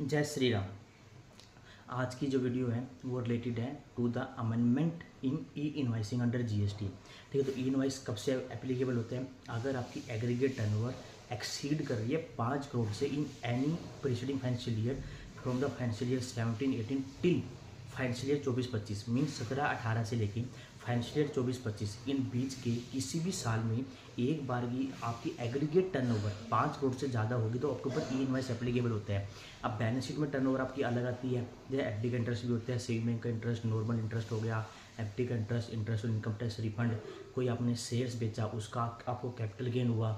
जय श्री राम। आज की जो वीडियो है वो रिलेटेड है to the amendment in e invoicing under GST. ठीक है, तो ई इनवाइस कब से एप्लीकेबल होते हैं? अगर आपकी एग्रीगेट टर्नओवर एक्सीड कर रही है 5 करोड़ से in any preceding financial year from the financial year 17-18 till financial year 24-25 means 17-18 से लेके फाइनेंशियल ईयर 24-25 इन बीच के किसी भी साल में एक बार की आपकी एग्रीगेट टर्नओवर 5 करोड़ से ज़्यादा होगी तो आपके ऊपर ई इनवाइस एप्लीकेबल होता है। अब बैलेंस शीट में टर्नओवर आपकी अलग आती है, जैसे एफडी का इंटरेस्ट भी होता है, सेविंग का इंटरेस्ट, नॉर्मल इंटरेस्ट हो गया, एफडी का इंटरेस्ट, इंटरेस्ट और इनकम टैक्स रिफंड, कोई आपने शेयर्स बेचा उसका आपको कैपिटल गेन हुआ,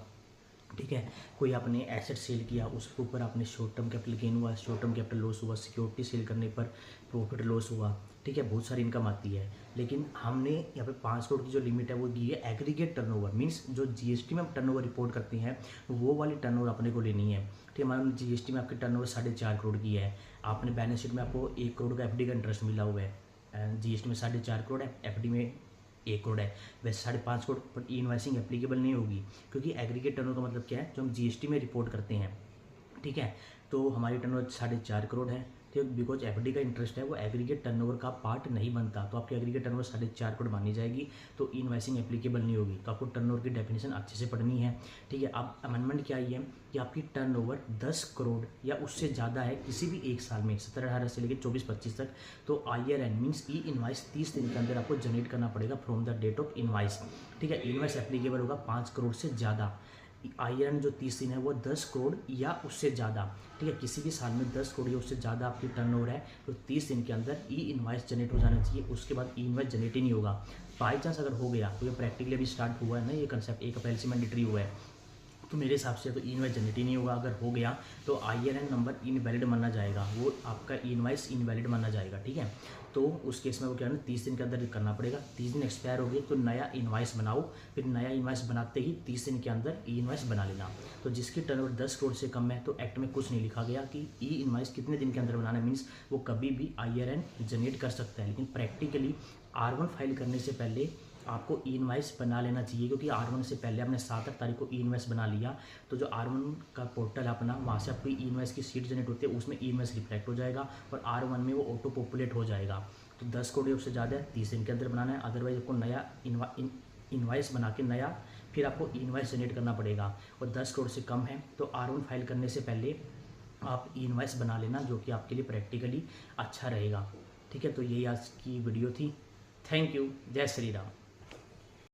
ठीक है, कोई आपने एसेट सेल किया उसके ऊपर आपने शॉर्ट टर्म कैपिटल गेन हुआ, शॉर्ट टर्म कैपिटल लॉस हुआ, सिक्योरिटी सेल करने पर प्रॉफिट लॉस हुआ, ठीक है, बहुत सारी इनकम आती है। लेकिन हमने यहाँ पे 5 करोड़ की जो लिमिट है वो दी है एग्रीगेट टर्नओवर, मींस जो जीएसटी में टर्नओवर रिपोर्ट करते हैं वो वाली टर्नओवर अपने को लेनी है। ठीक है, मान लो जीएसटी में आपकी टर्नओवर 4.5 करोड़ की है, आपने बैलेंस शीट में आपको 1 करोड़ का एफडी का इंटरेस्ट मिला हुआ है, जीएसटी में 4.5 करोड़ है, एफडी में 1 करोड़ है, वैसे 5.5 करोड़ पर ई इनवाइसिंग एप्लीकेबल नहीं होगी, क्योंकि एग्रीगेट टर्नओवर का मतलब क्या है, जो हम जीएसटी में रिपोर्ट करते हैं। ठीक है, तो हमारी टर्नओवर 4.5 करोड़ है, ठीक है, बिकॉज एफडी का इंटरेस्ट है वो एग्रीगेट टर्नओवर का पार्ट नहीं बनता, तो आपकी एग्रीगेट टर्नओवर 4.5 करोड़ मानी जाएगी, तो ई इनवाइसिंग एप्लीकेबल नहीं होगी। तो आपको टर्नओवर की डेफिनेशन अच्छे से पढ़नी है। ठीक है, अब अमेंडमेंट क्या है कि आपकी टर्नओवर 10 करोड़ या उससे ज़्यादा है किसी भी एक साल में 17-18 से लेकर 24-25 तक, तो IRN मीन्स ई इनवाइस 30 दिन के अंदर आपको जनरेट करना पड़ेगा from the date of invoice. ठीक है, इनवाइस एप्लीकेबल होगा 5 करोड़ से ज़्यादा, IRN जो 30 दिन है वो 10 करोड़ या उससे ज़्यादा। ठीक है, किसी भी साल में 10 करोड़ या उससे ज़्यादा आपकी टर्नओवर है तो 30 दिन के अंदर ई इनवाइस जनरेट हो जाना चाहिए, उसके बाद ई इनवाइस जनरेट ही नहीं होगा। बाई चांस अगर हो गया तो ये प्रैक्टिकली अभी स्टार्ट हुआ है ना, ये कंसेप्ट 1 अप्रैल से मैंडेटरी हुआ है, तो मेरे हिसाब से तो ई इनवाइस जनरेट ही नहीं होगा। अगर हो गया तो IRN नंबर इनवैलिड माना जाएगा, वो आपका ई इनवाइस इनवैलिड माना जाएगा। ठीक है, तो उस केस में वो क्या है ना 30 दिन के अंदर करना पड़ेगा। 30 दिन एक्सपायर हो गए तो नया इनवाइस बनाओ, फिर नया इनवाइस बनाते ही 30 दिन के अंदर ई इनवाइस बना लेना। तो जिसकी टर्नओवर 10 करोड़ से कम है तो एक्ट में कुछ नहीं लिखा गया कि ई इनवाइस कितने दिन के अंदर बनाना है, मीन्स वो कभी भी IRN जनरेट कर सकता है। लेकिन प्रैक्टिकली R1 फाइल करने से पहले आपको ई इनवाइस बना लेना चाहिए, क्योंकि R1 से पहले आपने 7 तारीख को ई इनवाइस बना लिया तो जो R1 का पोर्टल है अपना, वहाँ से आपको ई इनवाइस की सीट जनरेट होती है, उसमें ई इनवाइस रिफ्लेक्ट हो जाएगा और R1 में वो ऑटो पॉपुलेट हो जाएगा। तो 10 करोड़ उससे ज़्यादा है 30 दिन के अंदर बनाना है, अदरवाइज आपको नया इनवाइस बना के नया फिर आपको ई इनवाइस जनरेट करना पड़ेगा। और 10 करोड़ से कम है तो R1 फाइल करने से पहले आप ई इनवाइस बना लेना, जो कि आपके लिए प्रैक्टिकली अच्छा रहेगा। ठीक है, तो यही आज की वीडियो थी। Thank you. जय श्री राम।